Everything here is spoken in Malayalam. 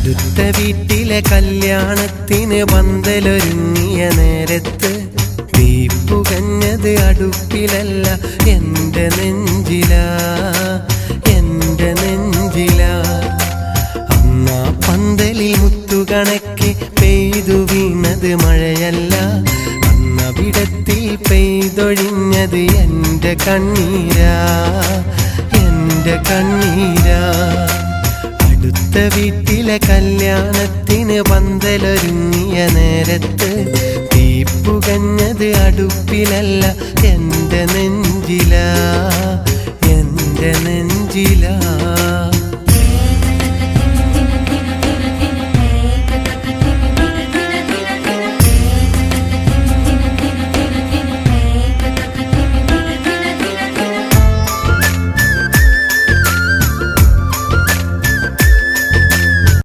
അടുത്ത വീട്ടിലെ കല്യാണത്തിന് പന്തലൊരുങ്ങിയ നേരത്ത് തീപ്പുകഞ്ഞത് അടുപ്പിലല്ല, എൻ്റെ നെഞ്ചിലാ, എൻ്റെ നെഞ്ചിലാ. അന്നാ പന്തലിൽ മുത്തുകണക്കെ പെയ്തു വീണത് മഴയല്ല, അന്നവിടത്തിൽ പെയ്തൊഴിഞ്ഞത് എൻ്റെ കണ്ണീരാ, എൻ്റെ കണ്ണീരാ. അടുത്ത വീട്ടിലെ കല്യാണത്തിന് പന്തലൊരുങ്ങിയ നേരത്ത് തീപ്പുകഞ്ഞത് അടുപ്പിലല്ല, എൻ്റെ നെഞ്ചിലാ, എൻ്റെ നെഞ്ചിലാ.